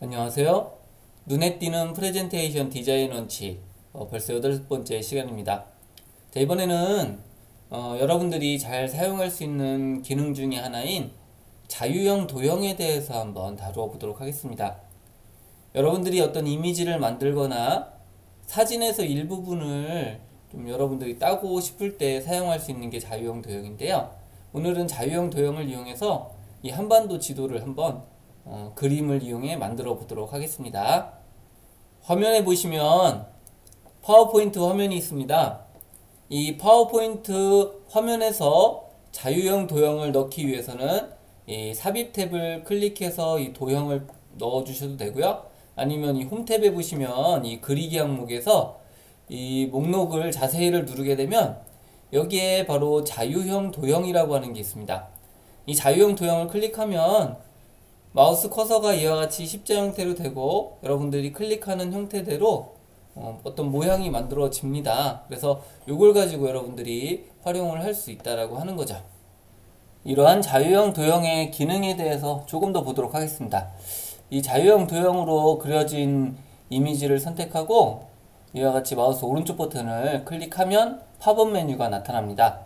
안녕하세요. 눈에 띄는 프레젠테이션 디자인 원칙 벌써 8번째 시간입니다. 자, 이번에는 여러분들이 잘 사용할 수 있는 기능 중에 하나인 자유형 도형에 대해서 한번 다루어 보도록 하겠습니다. 여러분들이 어떤 이미지를 만들거나 사진에서 일부분을 좀 여러분들이 따고 싶을 때 사용할 수 있는 게 자유형 도형인데요. 오늘은 자유형 도형을 이용해서 이 한반도 지도를 한번 그림을 이용해 만들어 보도록 하겠습니다. 화면에 보시면 파워포인트 화면이 있습니다. 이 파워포인트 화면에서 자유형 도형을 넣기 위해서는 이 삽입 탭을 클릭해서 이 도형을 넣어 주셔도 되고요. 아니면 이 홈 탭에 보시면 이 그리기 항목에서 이 목록을 자세히를 누르게 되면 여기에 바로 자유형 도형이라고 하는 게 있습니다. 이 자유형 도형을 클릭하면 마우스 커서가 이와 같이 십자 형태로 되고 여러분들이 클릭하는 형태대로 어떤 모양이 만들어집니다. 그래서 이걸 가지고 여러분들이 활용을 할 수 있다라고 하는 거죠. 이러한 자유형 도형의 기능에 대해서 조금 더 보도록 하겠습니다. 이 자유형 도형으로 그려진 이미지를 선택하고 이와 같이 마우스 오른쪽 버튼을 클릭하면 팝업 메뉴가 나타납니다.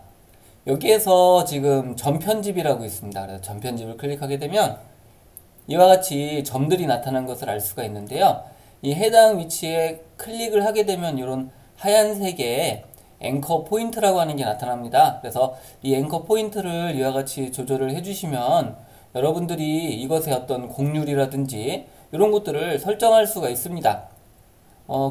여기에서 지금 전편집이라고 있습니다. 그래서 전편집을 클릭하게 되면 이와 같이 점들이 나타난 것을 알 수가 있는데요. 이 해당 위치에 클릭을 하게 되면 이런 하얀색의 앵커 포인트라고 하는 게 나타납니다. 그래서 이 앵커 포인트를 이와 같이 조절을 해주시면 여러분들이 이것의 어떤 곡률이라든지 이런 것들을 설정할 수가 있습니다.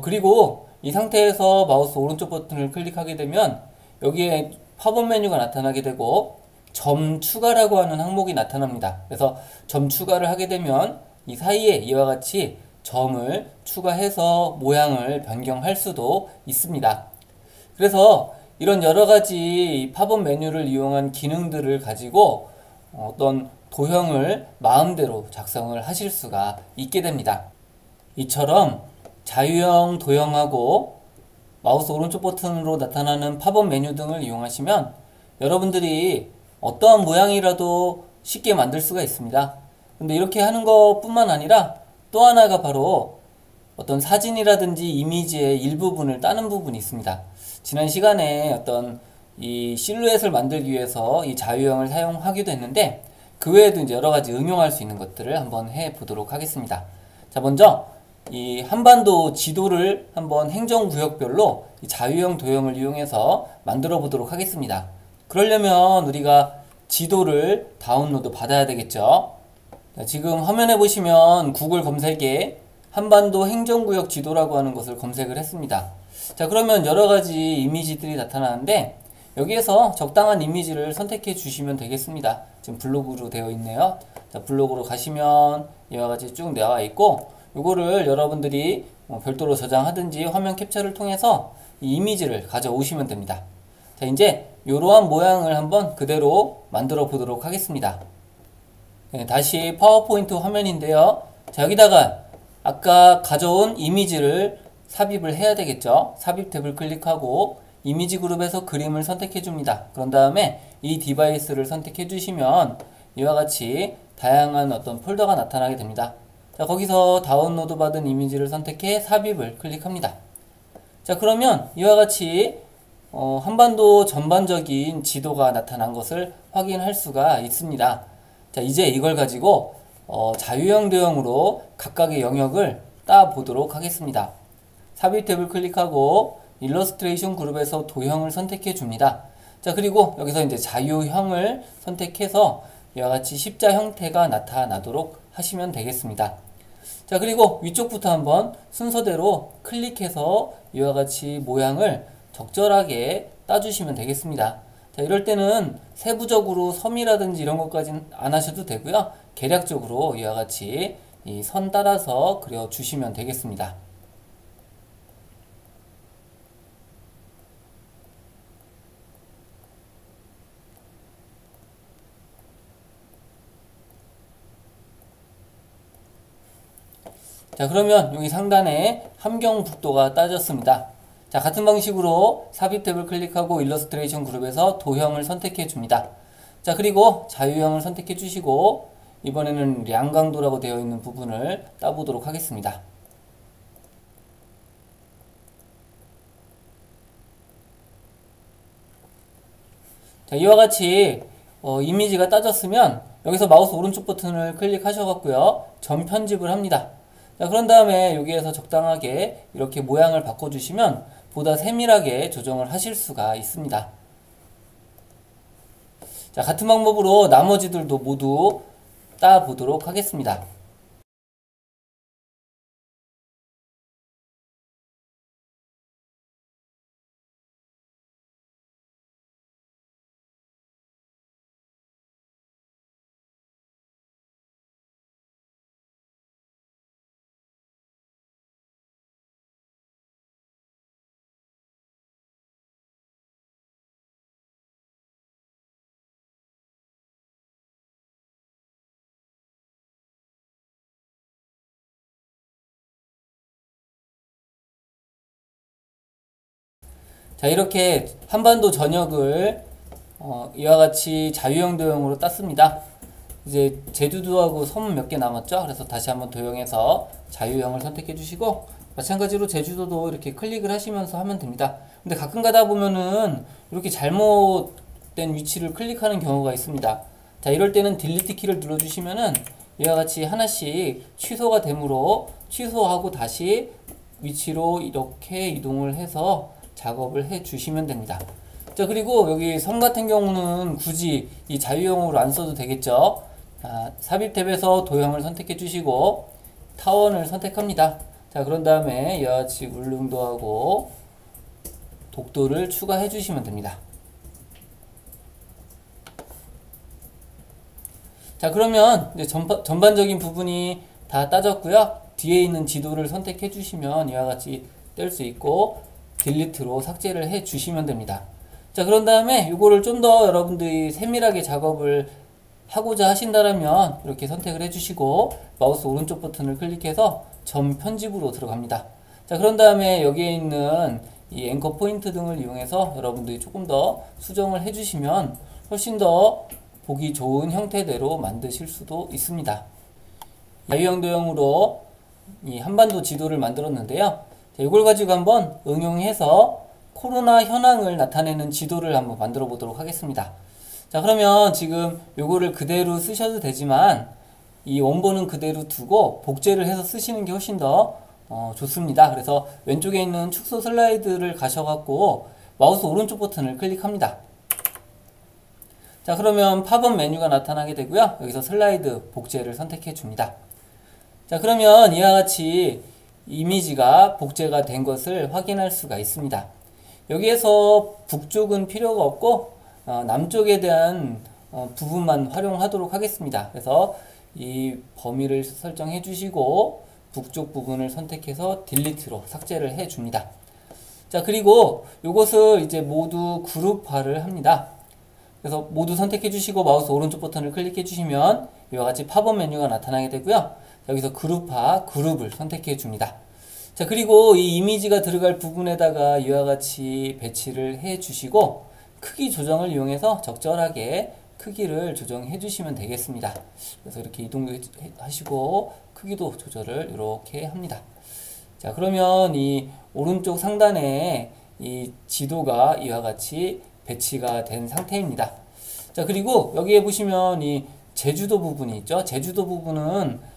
그리고 이 상태에서 마우스 오른쪽 버튼을 클릭하게 되면 여기에 팝업 메뉴가 나타나게 되고 점 추가라고 하는 항목이 나타납니다. 그래서 점 추가를 하게 되면 이 사이에 이와 같이 점을 추가해서 모양을 변경할 수도 있습니다. 그래서 이런 여러가지 팝업 메뉴를 이용한 기능들을 가지고 어떤 도형을 마음대로 작성을 하실 수가 있게 됩니다. 이처럼 자유형 도형하고 마우스 오른쪽 버튼으로 나타나는 팝업 메뉴 등을 이용하시면 여러분들이 어떠한 모양이라도 쉽게 만들 수가 있습니다. 근데 이렇게 하는 것 뿐만 아니라 또 하나가 바로 어떤 사진이라든지 이미지의 일부분을 따는 부분이 있습니다. 지난 시간에 어떤 이 실루엣을 만들기 위해서 이 자유형을 사용하기도 했는데 그 외에도 이제 여러 가지 응용할 수 있는 것들을 한번 해 보도록 하겠습니다. 자, 먼저 이 한반도 지도를 한번 행정구역별로 이 자유형 도형을 이용해서 만들어 보도록 하겠습니다. 그러려면 우리가 지도를 다운로드 받아야 되겠죠. 자, 지금 화면에 보시면 구글 검색에 한반도 행정구역 지도라고 하는 것을 검색을 했습니다. 자, 그러면 여러가지 이미지들이 나타나는데 여기에서 적당한 이미지를 선택해 주시면 되겠습니다. 지금 블록으로 되어 있네요. 자, 블록으로 가시면 이와 같이 쭉 나와 있고 이거를 여러분들이 별도로 저장하든지 화면 캡처를 통해서 이 이미지를 가져오시면 됩니다. 자, 이제 이러한 모양을 한번 그대로 만들어 보도록 하겠습니다. 네, 다시 파워포인트 화면인데요. 자, 여기다가 아까 가져온 이미지를 삽입을 해야 되겠죠. 삽입 탭을 클릭하고 이미지 그룹에서 그림을 선택해 줍니다. 그런 다음에 이 디바이스를 선택해 주시면 이와 같이 다양한 어떤 폴더가 나타나게 됩니다. 자, 거기서 다운로드 받은 이미지를 선택해 삽입을 클릭합니다. 자, 그러면 이와 같이 한반도 전반적인 지도가 나타난 것을 확인할 수가 있습니다. 자, 이제 이걸 가지고 자유형 도형으로 각각의 영역을 따 보도록 하겠습니다. 삽입 탭을 클릭하고 일러스트레이션 그룹에서 도형을 선택해 줍니다. 자, 그리고 여기서 이제 자유형을 선택해서 이와 같이 십자 형태가 나타나도록 하시면 되겠습니다. 자, 그리고 위쪽부터 한번 순서대로 클릭해서 이와 같이 모양을 적절하게 따주시면 되겠습니다. 자, 이럴 때는 세부적으로 섬이라든지 이런 것까지는 안 하셔도 되고요. 계략적으로 이와 같이 이 선 따라서 그려주시면 되겠습니다. 자, 그러면 여기 상단에 함경북도가 따졌습니다. 자, 같은 방식으로 삽입 탭을 클릭하고 일러스트레이션 그룹에서 도형을 선택해 줍니다. 자, 그리고 자유형을 선택해 주시고 이번에는 량강도라고 되어 있는 부분을 따보도록 하겠습니다. 자, 이와 같이 이미지가 따졌으면 여기서 마우스 오른쪽 버튼을 클릭하셔갖고요, 전 편집을 합니다. 자, 그런 다음에 여기에서 적당하게 이렇게 모양을 바꿔주시면 보다 세밀하게 조정을 하실 수가 있습니다. 자, 같은 방법으로 나머지들도 모두 따보도록 하겠습니다. 자, 이렇게 한반도 전역을 이와 같이 자유형 도형으로 땄습니다. 이제 제주도하고 섬 몇 개 남았죠? 그래서 다시 한번 도형에서 자유형을 선택해 주시고, 마찬가지로 제주도도 이렇게 클릭을 하시면서 하면 됩니다. 근데 가끔 가다 보면은 이렇게 잘못된 위치를 클릭하는 경우가 있습니다. 자, 이럴 때는 딜리트 키를 눌러 주시면은 이와 같이 하나씩 취소가 되므로 취소하고 다시 위치로 이렇게 이동을 해서 작업을 해 주시면 됩니다. 자, 그리고 여기 섬 같은 경우는 굳이 이 자유형으로 안 써도 되겠죠. 삽입 탭에서 도형을 선택해 주시고 타원을 선택합니다. 자, 그런 다음에 이와 같이 울릉도하고 독도를 추가해 주시면 됩니다. 자, 그러면 이제 전반적인 부분이 다 따졌고요. 뒤에 있는 지도를 선택해 주시면 이와 같이 뗄 수 있고 딜리트로 삭제를 해 주시면 됩니다. 자, 그런 다음에 이거를 좀 더 여러분들이 세밀하게 작업을 하고자 하신다면 이렇게 선택을 해 주시고 마우스 오른쪽 버튼을 클릭해서 전 편집으로 들어갑니다. 자, 그런 다음에 여기에 있는 이 앵커 포인트 등을 이용해서 여러분들이 조금 더 수정을 해 주시면 훨씬 더 보기 좋은 형태대로 만드실 수도 있습니다. 자유형 도형으로 이 한반도 지도를 만들었는데요. 자, 이걸 가지고 한번 응용해서 코로나 현황을 나타내는 지도를 한번 만들어 보도록 하겠습니다. 자, 그러면 지금 요거를 그대로 쓰셔도 되지만 이 원본은 그대로 두고 복제를 해서 쓰시는 게 훨씬 더 좋습니다. 그래서 왼쪽에 있는 축소 슬라이드를 가셔갖고 마우스 오른쪽 버튼을 클릭합니다. 자, 그러면 팝업 메뉴가 나타나게 되고요. 여기서 슬라이드 복제를 선택해 줍니다. 자, 그러면 이와 같이 이미지가 복제가 된 것을 확인할 수가 있습니다. 여기에서 북쪽은 필요가 없고 남쪽에 대한 부분만 활용하도록 하겠습니다. 그래서 이 범위를 설정해 주시고 북쪽 부분을 선택해서 딜리트로 삭제를 해 줍니다. 자, 그리고 이것을 이제 모두 그룹화를 합니다. 그래서 모두 선택해 주시고 마우스 오른쪽 버튼을 클릭해 주시면 이와 같이 팝업 메뉴가 나타나게 되고요. 여기서 그룹화, 그룹을 선택해 줍니다. 자, 그리고 이 이미지가 들어갈 부분에다가 이와 같이 배치를 해 주시고 크기 조정을 이용해서 적절하게 크기를 조정해 주시면 되겠습니다. 그래서 이렇게 이동하시고 크기도 조절을 이렇게 합니다. 자, 그러면 이 오른쪽 상단에 이 지도가 이와 같이 배치가 된 상태입니다. 자, 그리고 여기에 보시면 이 제주도 부분이 있죠. 제주도 부분은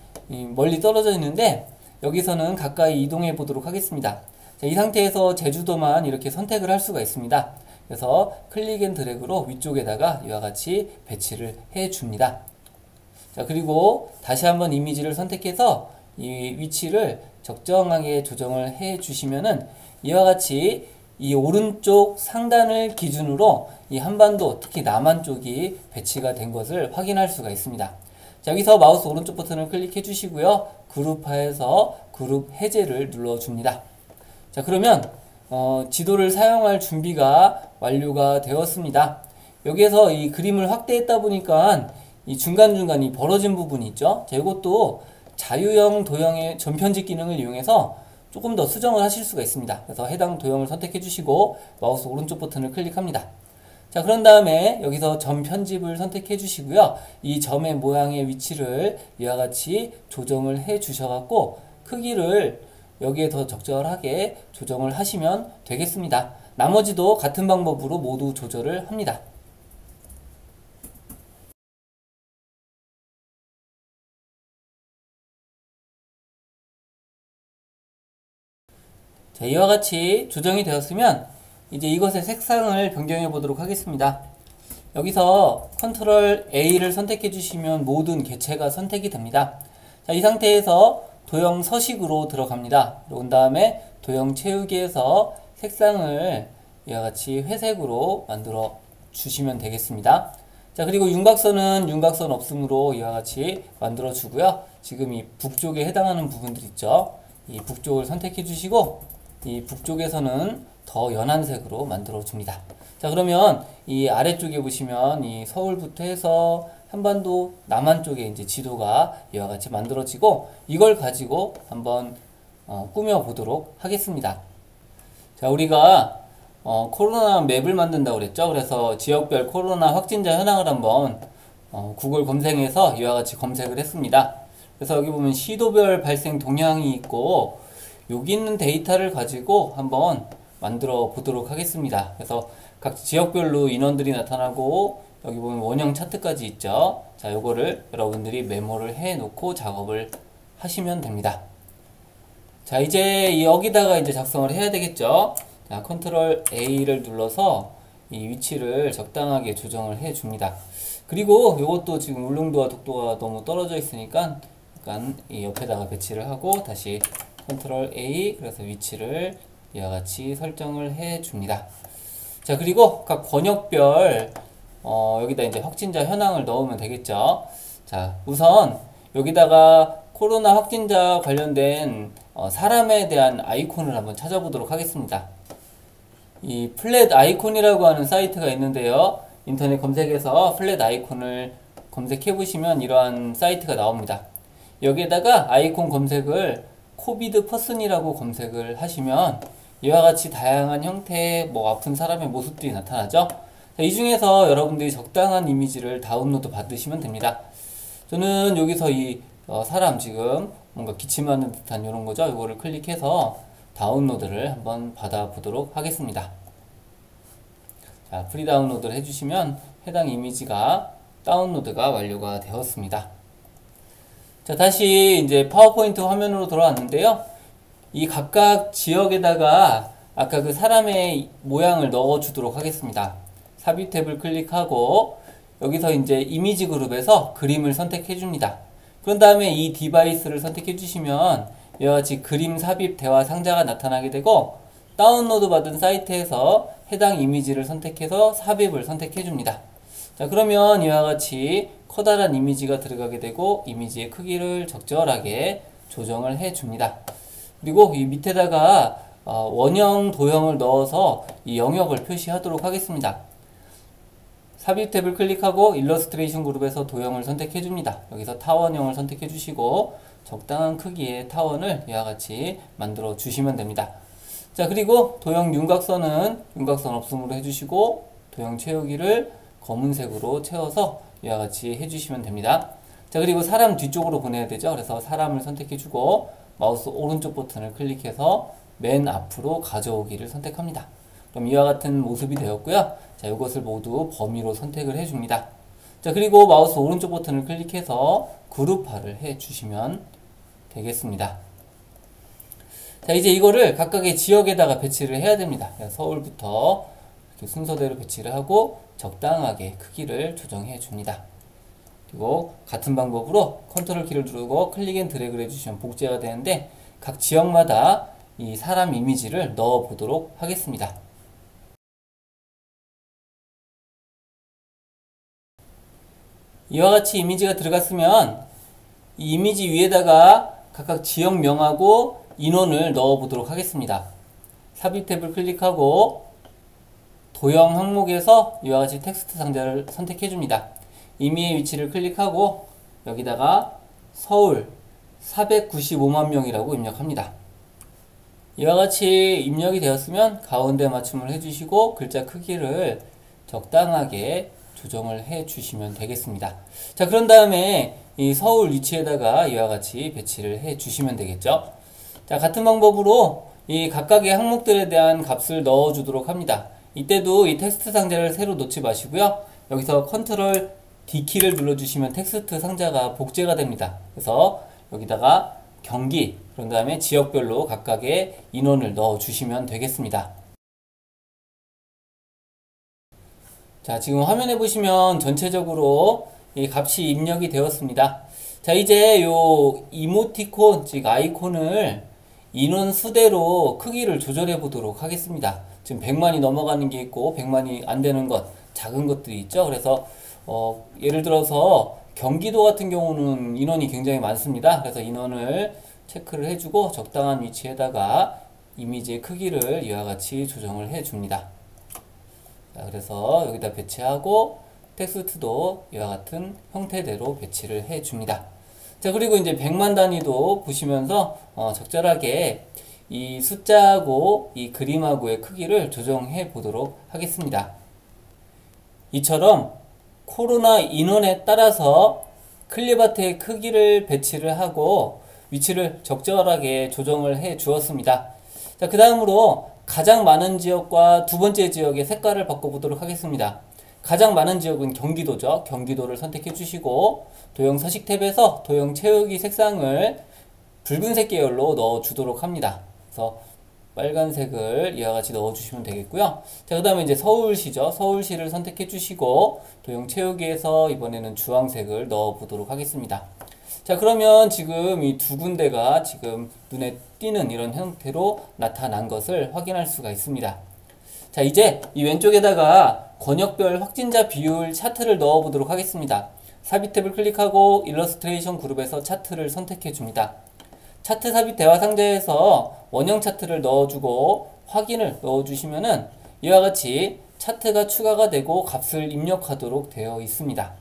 멀리 떨어져 있는데 여기서는 가까이 이동해 보도록 하겠습니다. 자, 이 상태에서 제주도만 이렇게 선택을 할 수가 있습니다. 그래서 클릭 앤 드래그로 위쪽에다가 이와 같이 배치를 해 줍니다. 자, 그리고 다시 한번 이미지를 선택해서 이 위치를 적정하게 조정을 해 주시면은 이와 같이 이 오른쪽 상단을 기준으로 이 한반도, 특히 남한 쪽이 배치가 된 것을 확인할 수가 있습니다. 자, 여기서 마우스 오른쪽 버튼을 클릭해 주시고요. 그룹화해서 그룹 해제를 눌러 줍니다. 자, 그러면 지도를 사용할 준비가 완료가 되었습니다. 여기에서 이 그림을 확대했다 보니까 이 중간중간 이 벌어진 부분이 있죠. 자, 이것도 자유형 도형의 전편집 기능을 이용해서 조금 더 수정을 하실 수가 있습니다. 그래서 해당 도형을 선택해 주시고 마우스 오른쪽 버튼을 클릭합니다. 자, 자, 그런 다음에 여기서 점 편집을 선택해 주시고요. 이 점의 모양의 위치를 이와 같이 조정을 해 주셔갖고 크기를 여기에 더 적절하게 조정을 하시면 되겠습니다. 나머지도 같은 방법으로 모두 조절을 합니다. 자, 이와 같이 조정이 되었으면 이제 이것의 색상을 변경해 보도록 하겠습니다. 여기서 컨트롤 A를 선택해 주시면 모든 개체가 선택이 됩니다. 자, 이 상태에서 도형 서식으로 들어갑니다. 그런 다음에 도형 채우기에서 색상을 이와 같이 회색으로 만들어 주시면 되겠습니다. 자, 그리고 윤곽선은 윤곽선 없음으로 이와 같이 만들어 주고요. 지금 이 북쪽에 해당하는 부분들 있죠. 이 북쪽을 선택해 주시고 이 북쪽에서는 더 연한 색으로 만들어 줍니다. 자, 그러면 이 아래쪽에 보시면 이 서울부터 해서 한반도 남한 쪽에 이제 지도가 이와 같이 만들어지고 이걸 가지고 한번 꾸며 보도록 하겠습니다. 자, 우리가 코로나 맵을 만든다고 그랬죠. 그래서 지역별 코로나 확진자 현황을 한번 구글 검색에서 이와 같이 검색을 했습니다. 그래서 여기 보면 시도별 발생 동향이 있고 여기 있는 데이터를 가지고 한번 만들어 보도록 하겠습니다. 그래서 각 지역별로 인원들이 나타나고 여기 보면 원형 차트까지 있죠. 자, 요거를 여러분들이 메모를 해 놓고 작업을 하시면 됩니다. 자, 이제 여기다가 이제 작성을 해야 되겠죠. 자, 컨트롤 A를 눌러서 이 위치를 적당하게 조정을 해 줍니다. 그리고 요것도 지금 울릉도와 독도가 너무 떨어져 있으니까 약간 이 옆에다가 배치를 하고 다시 컨트롤 A, 그래서 위치를 이와 같이 설정을 해 줍니다. 자, 그리고 각 권역별 여기다 이제 확진자 현황을 넣으면 되겠죠. 자, 우선 여기다가 코로나 확진자 관련된 사람에 대한 아이콘을 한번 찾아보도록 하겠습니다. 이 플랫 아이콘이라고 하는 사이트가 있는데요. 인터넷 검색에서 플랫 아이콘을 검색해 보시면 이러한 사이트가 나옵니다. 여기에다가 아이콘 검색을 코비드 퍼슨이라고 검색을 하시면 이와 같이 다양한 형태의 아픈 사람의 모습들이 나타나죠. 자, 이 중에서 여러분들이 적당한 이미지를 다운로드 받으시면 됩니다. 저는 여기서 이 사람 지금 뭔가 기침하는 듯한 이런 거죠. 이거를 클릭해서 다운로드를 한번 받아 보도록 하겠습니다. 자, 프리 다운로드를 해주시면 해당 이미지가 다운로드가 완료가 되었습니다. 자, 다시 이제 파워포인트 화면으로 돌아왔는데요. 이 각각 지역에다가 아까 그 사람의 모양을 넣어 주도록 하겠습니다. 삽입 탭을 클릭하고 여기서 이제 이미지 그룹에서 그림을 선택해 줍니다. 그런 다음에 이 디바이스를 선택해 주시면 이와 같이 그림 삽입 대화 상자가 나타나게 되고 다운로드 받은 사이트에서 해당 이미지를 선택해서 삽입을 선택해 줍니다. 자, 그러면 이와 같이 커다란 이미지가 들어가게 되고 이미지의 크기를 적절하게 조정을 해 줍니다. 그리고 이 밑에다가 원형 도형을 넣어서 이 영역을 표시하도록 하겠습니다. 삽입 탭을 클릭하고 일러스트레이션 그룹에서 도형을 선택해 줍니다. 여기서 타원형을 선택해 주시고 적당한 크기의 타원을 이와 같이 만들어 주시면 됩니다. 자, 그리고 도형 윤곽선은 윤곽선 없음으로 해주시고 도형 채우기를 검은색으로 채워서 이와 같이 해주시면 됩니다. 자, 그리고 사람 뒤쪽으로 보내야 되죠. 그래서 사람을 선택해주고 마우스 오른쪽 버튼을 클릭해서 맨 앞으로 가져오기를 선택합니다. 그럼 이와 같은 모습이 되었고요. 자, 이것을 모두 범위로 선택을 해줍니다. 자, 그리고 마우스 오른쪽 버튼을 클릭해서 그룹화를 해주시면 되겠습니다. 자, 이제 이거를 각각의 지역에다가 배치를 해야 됩니다. 서울부터 이렇게 순서대로 배치를 하고 적당하게 크기를 조정해 줍니다. 그리고 같은 방법으로 컨트롤 키를 누르고 클릭 앤 드래그를 해주시면 복제가 되는데 각 지역마다 이 사람 이미지를 넣어 보도록 하겠습니다. 이와 같이 이미지가 들어갔으면 이 이미지 위에다가 각각 지역명하고 인원을 넣어 보도록 하겠습니다. 삽입 탭을 클릭하고 도형 항목에서 이와 같이 텍스트 상자를 선택해 줍니다. 임의의 위치를 클릭하고 여기다가 서울 495만 명이라고 입력합니다. 이와 같이 입력이 되었으면 가운데 맞춤을 해주시고 글자 크기를 적당하게 조정을 해 주시면 되겠습니다. 자, 그런 다음에 이 서울 위치에다가 이와 같이 배치를 해 주시면 되겠죠. 자, 같은 방법으로 이 각각의 항목들에 대한 값을 넣어 주도록 합니다. 이때도 이 텍스트 상자를 새로 놓지 마시고요. 여기서 컨트롤 D키를 눌러주시면 텍스트 상자가 복제가 됩니다. 그래서 여기다가 경기, 그런 다음에 지역별로 각각의 인원을 넣어 주시면 되겠습니다. 자, 지금 화면에 보시면 전체적으로 이 값이 입력이 되었습니다. 자, 이제 요 이모티콘, 즉 아이콘을 인원 수대로 크기를 조절해 보도록 하겠습니다. 지금 100만이 넘어가는 게 있고 100만이 안 되는 것, 작은 것들이 있죠. 그래서 예를 들어서 경기도 같은 경우는 인원이 굉장히 많습니다. 그래서 인원을 체크를 해주고 적당한 위치에다가 이미지의 크기를 이와 같이 조정을 해줍니다. 자, 그래서 여기다 배치하고 텍스트도 이와 같은 형태대로 배치를 해줍니다. 자, 그리고 이제 100만 단위도 보시면서 적절하게 이 숫자하고 이 그림하고의 크기를 조정해 보도록 하겠습니다. 이처럼 코로나 인원에 따라서 클립아트의 크기를 배치를 하고 위치를 적절하게 조정을 해 주었습니다. 자, 그 다음으로 가장 많은 지역과 두 번째 지역의 색깔을 바꿔보도록 하겠습니다. 가장 많은 지역은 경기도죠. 경기도를 선택해 주시고 도형 서식 탭에서 도형 채우기 색상을 붉은색 계열로 넣어 주도록 합니다. 그래서 빨간색을 이와 같이 넣어 주시면 되겠고요. 자, 그 다음에 이제 서울시죠. 서울시를 선택해 주시고 도형 채우기에서 이번에는 주황색을 넣어 보도록 하겠습니다. 자, 그러면 지금 이 두 군데가 지금 눈에 띄는 이런 형태로 나타난 것을 확인할 수가 있습니다. 자, 이제 이 왼쪽에다가 권역별 확진자 비율 차트를 넣어 보도록 하겠습니다. 삽입 탭을 클릭하고 일러스트레이션 그룹에서 차트를 선택해 줍니다. 차트 삽입 대화 상자에서 원형 차트를 넣어주고 확인을 넣어주시면은 이와 같이 차트가 추가가 되고 값을 입력하도록 되어 있습니다.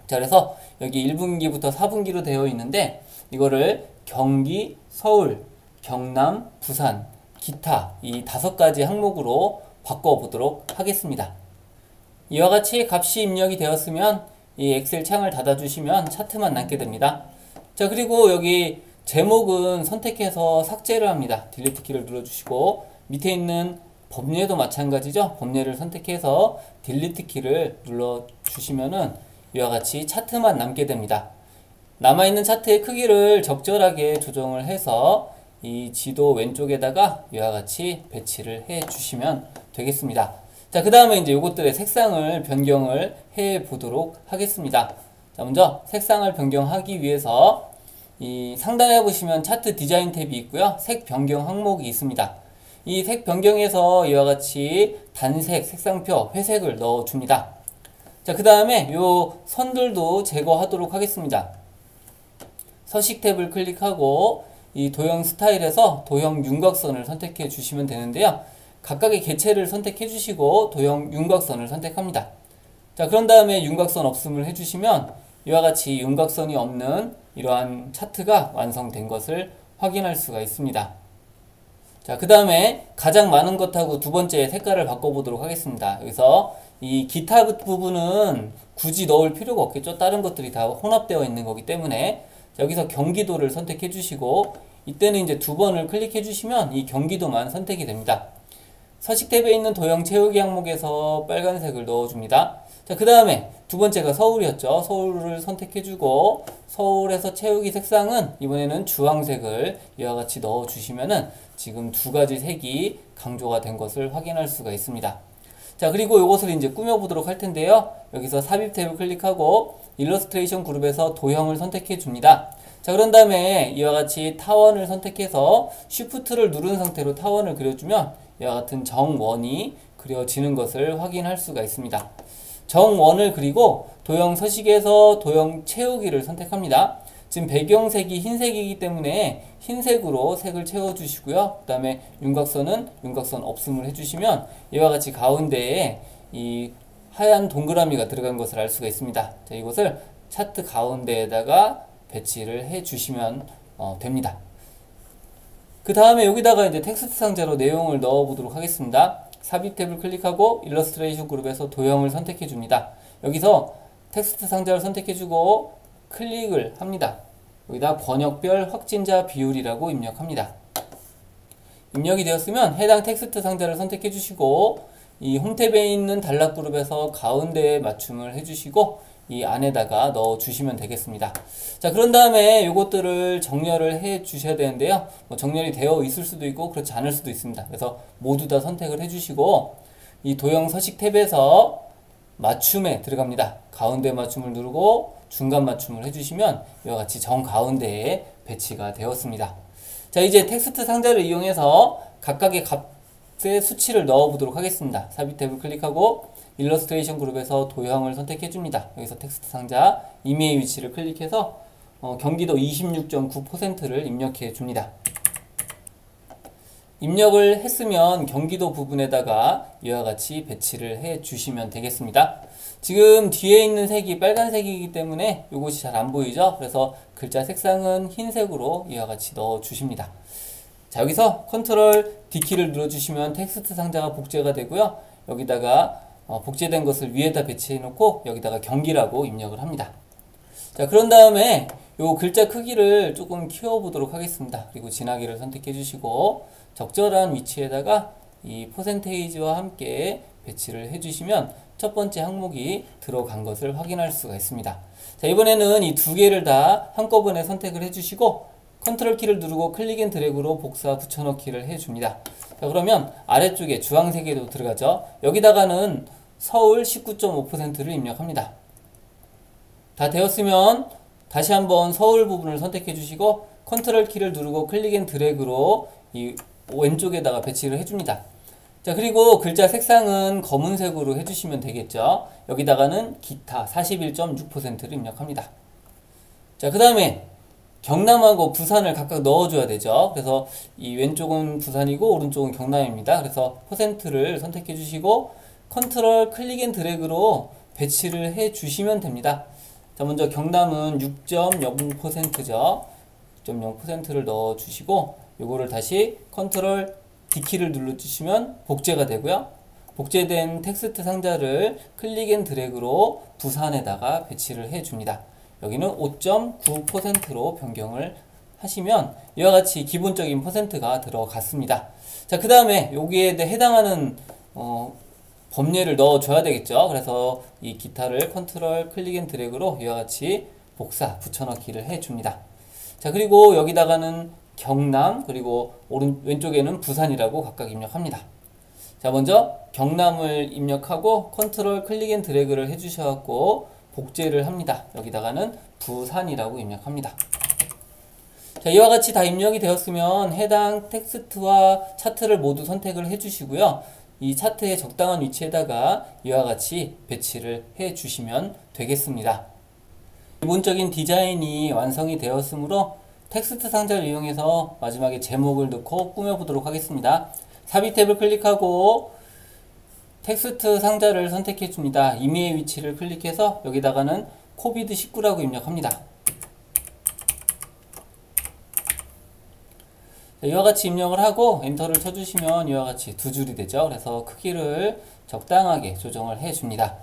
자, 그래서 여기 1분기부터 4분기로 되어 있는데 이거를 경기, 서울, 경남, 부산, 기타 이 5가지 항목으로 바꿔보도록 하겠습니다. 이와 같이 값이 입력이 되었으면 이 엑셀 창을 닫아주시면 차트만 남게 됩니다. 자, 그리고 여기 제목은 선택해서 삭제를 합니다. 딜리트 키를 눌러주시고 밑에 있는 범례도 마찬가지죠. 범례를 선택해서 딜리트 키를 눌러주시면은 이와 같이 차트만 남게 됩니다. 남아있는 차트의 크기를 적절하게 조정을 해서 이 지도 왼쪽에다가 이와 같이 배치를 해 주시면 되겠습니다. 자, 그 다음에 이제 이것들의 색상을 변경을 해 보도록 하겠습니다. 자, 먼저 색상을 변경하기 위해서 이 상단에 보시면 차트 디자인 탭이 있고요. 색 변경 항목이 있습니다. 이 색 변경에서 이와 같이 단색 색상표 회색을 넣어 줍니다. 자, 그 다음에 요 선들도 제거하도록 하겠습니다. 서식 탭을 클릭하고 이 도형 스타일에서 도형 윤곽선을 선택해 주시면 되는데요. 각각의 개체를 선택해 주시고 도형 윤곽선을 선택합니다. 자, 그런 다음에 윤곽선 없음을 해주시면 이와 같이 윤곽선이 없는 이러한 차트가 완성된 것을 확인할 수가 있습니다. 자, 그 다음에 가장 많은 것하고 두 번째 색깔을 바꿔보도록 하겠습니다. 여기서 이 기타 부분은 굳이 넣을 필요가 없겠죠. 다른 것들이 다 혼합되어 있는 거기 때문에. 자, 여기서 경기도를 선택해 주시고 이때는 이제 두 번을 클릭해 주시면 이 경기도만 선택이 됩니다. 서식 탭에 있는 도형 채우기 항목에서 빨간색을 넣어줍니다. 자, 그 다음에 두 번째가 서울이었죠. 서울을 선택해주고 서울에서 채우기 색상은 이번에는 주황색을 이와 같이 넣어주시면은 지금 두 가지 색이 강조가 된 것을 확인할 수가 있습니다. 자, 그리고 이것을 이제 꾸며보도록 할 텐데요. 여기서 삽입 탭을 클릭하고 일러스트레이션 그룹에서 도형을 선택해 줍니다. 자, 그런 다음에 이와 같이 타원을 선택해서 쉬프트를 누른 상태로 타원을 그려주면 이와 같은 정원이 그려지는 것을 확인할 수가 있습니다. 정원을 그리고 도형 서식에서 도형 채우기를 선택합니다. 지금 배경색이 흰색이기 때문에 흰색으로 색을 채워주시고요. 그 다음에 윤곽선은 윤곽선 없음을 해주시면 이와 같이 가운데에 이 하얀 동그라미가 들어간 것을 알 수가 있습니다. 자, 이것을 차트 가운데에다가 배치를 해주시면 됩니다. 그 다음에 여기다가 이제 텍스트 상자로 내용을 넣어 보도록 하겠습니다. 삽입 탭을 클릭하고 일러스트레이션 그룹에서 도형을 선택해 줍니다. 여기서 텍스트 상자를 선택해 주고 클릭을 합니다. 여기다 번역별 확진자 비율이라고 입력합니다. 입력이 되었으면 해당 텍스트 상자를 선택해 주시고 이 홈탭에 있는 단락 그룹에서 가운데에 맞춤을 해주시고 이 안에다가 넣어 주시면 되겠습니다. 자, 그런 다음에 요것들을 정렬을 해 주셔야 되는데요. 뭐 정렬이 되어 있을 수도 있고 그렇지 않을 수도 있습니다. 그래서 모두 다 선택을 해 주시고 이 도형 서식 탭에서 맞춤에 들어갑니다. 가운데 맞춤을 누르고 중간 맞춤을 해주시면 이와 같이 정 가운데에 배치가 되었습니다. 자, 이제 텍스트 상자를 이용해서 각각의 값의 수치를 넣어 보도록 하겠습니다. 삽입 탭을 클릭하고 일러스트레이션 그룹에서 도형을 선택해 줍니다. 여기서 텍스트 상자 이메일 위치를 클릭해서 경기도 26.9%를 입력해 줍니다. 입력을 했으면 경기도 부분에다가 이와 같이 배치를 해 주시면 되겠습니다. 지금 뒤에 있는 색이 빨간색이기 때문에 이것이 잘 안 보이죠? 그래서 글자 색상은 흰색으로 이와 같이 넣어 주십니다. 자, 여기서 컨트롤 D키를 눌러주시면 텍스트 상자가 복제가 되고요. 여기다가 복제된 것을 위에다 배치해 놓고 여기다가 경기라고 입력을 합니다. 자, 그런 다음에 요 글자 크기를 조금 키워 보도록 하겠습니다. 그리고 진하기를 선택해 주시고 적절한 위치에다가 이 퍼센테이지와 함께 배치를 해 주시면 첫 번째 항목이 들어간 것을 확인할 수가 있습니다. 자, 이번에는 이 두 개를 다 한꺼번에 선택을 해 주시고 컨트롤 키를 누르고 클릭 앤 드래그로 복사 붙여넣기를 해 줍니다. 자, 그러면 아래쪽에 주황색에도 들어가죠. 여기다가는 서울 19.5%를 입력합니다. 다 되었으면 다시 한번 서울 부분을 선택해 주시고 컨트롤 키를 누르고 클릭 앤 드래그로 이 왼쪽에다가 배치를 해줍니다. 자, 그리고 글자 색상은 검은색으로 해주시면 되겠죠. 여기다가는 기타 41.6%를 입력합니다. 자, 그 다음에 경남하고 부산을 각각 넣어줘야 되죠. 그래서 이 왼쪽은 부산이고 오른쪽은 경남입니다. 그래서 퍼센트를 선택해 주시고 컨트롤 클릭 앤 드래그로 배치를 해 주시면 됩니다. 자, 먼저 경남은 6.0%죠. 6.0%를 넣어 주시고 요거를 다시 컨트롤 D키를 눌러주시면 복제가 되고요. 복제된 텍스트 상자를 클릭 앤 드래그로 부산에다가 배치를 해줍니다. 여기는 5.9%로 변경을 하시면 이와 같이 기본적인 퍼센트가 들어갔습니다. 자, 그 다음에 여기에 해당하는 범례를 넣어줘야 되겠죠. 그래서 이 기타를 컨트롤 클릭 앤 드래그로 이와 같이 복사 붙여넣기를 해줍니다. 자, 그리고 여기다가는 경남 그리고 왼쪽에는 부산이라고 각각 입력합니다. 자, 먼저 경남을 입력하고 컨트롤 클릭 앤 드래그를 해주셔갖고 복제를 합니다. 여기다가는 부산이라고 입력합니다. 자, 이와 같이 다 입력이 되었으면 해당 텍스트와 차트를 모두 선택을 해주시고요. 이 차트의 적당한 위치에다가 이와 같이 배치를 해주시면 되겠습니다. 기본적인 디자인이 완성이 되었으므로 텍스트 상자를 이용해서 마지막에 제목을 넣고 꾸며보도록 하겠습니다. 삽입 탭을 클릭하고 텍스트 상자를 선택해 줍니다. 이메일 위치를 클릭해서 여기다가는 코비드19라고 입력합니다. 이와 같이 입력을 하고 엔터를 쳐주시면 이와 같이 두 줄이 되죠. 그래서 크기를 적당하게 조정을 해줍니다.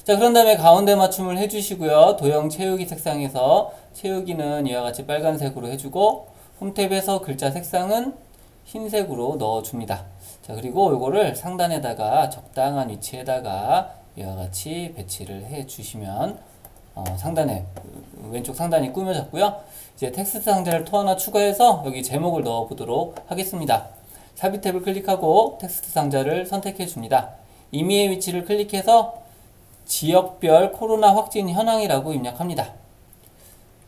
자, 그런 다음에 가운데 맞춤을 해주시고요. 도형 채우기 색상에서 채우기는 이와 같이 빨간색으로 해주고 홈탭에서 글자 색상은 흰색으로 넣어줍니다. 자, 그리고 이거를 상단에다가 적당한 위치에다가 이와 같이 배치를 해주시면 상단에 왼쪽 상단이 꾸며졌고요. 이제 텍스트 상자를 또 하나 추가해서 여기 제목을 넣어 보도록 하겠습니다. 삽입 탭을 클릭하고 텍스트 상자를 선택해 줍니다. 이메일 위치를 클릭해서 지역별 코로나 확진 현황이라고 입력합니다.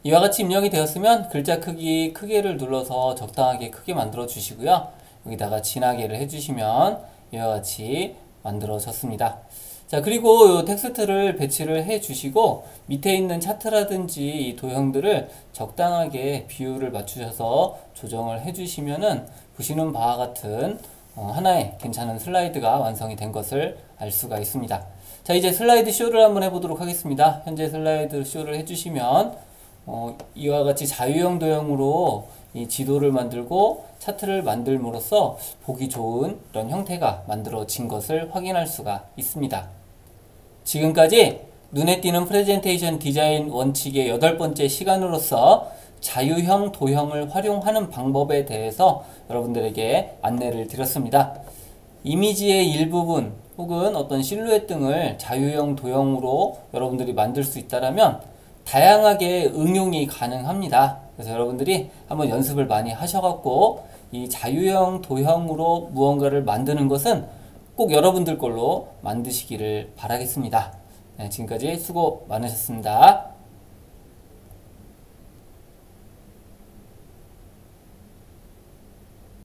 이와 같이 입력이 되었으면 글자 크기를 눌러서 적당하게 크게 만들어 주시고요. 여기다가 진하게를 해주시면 이와 같이 만들어졌습니다. 자, 그리고 이 텍스트를 배치를 해 주시고 밑에 있는 차트라든지 이 도형들을 적당하게 비율을 맞추셔서 조정을 해 주시면은 보시는 바와 같은 하나의 괜찮은 슬라이드가 완성이 된 것을 알 수가 있습니다. 자, 이제 슬라이드 쇼를 한번 해보도록 하겠습니다. 현재 슬라이드 쇼를 해주시면 이와 같이 자유형 도형으로 이 지도를 만들고 차트를 만들므로써 보기 좋은 이런 형태가 만들어진 것을 확인할 수가 있습니다. 지금까지 눈에 띄는 프레젠테이션 디자인 원칙의 8번째 시간으로서 자유형 도형을 활용하는 방법에 대해서 여러분들에게 안내를 드렸습니다. 이미지의 일부분 혹은 어떤 실루엣 등을 자유형 도형으로 여러분들이 만들 수 있다면 다양하게 응용이 가능합니다. 그래서 여러분들이 한번 연습을 많이 하셔갖고 이 자유형 도형으로 무언가를 만드는 것은 꼭 여러분들 걸로 만드시기를 바라겠습니다. 네, 지금까지 수고 많으셨습니다.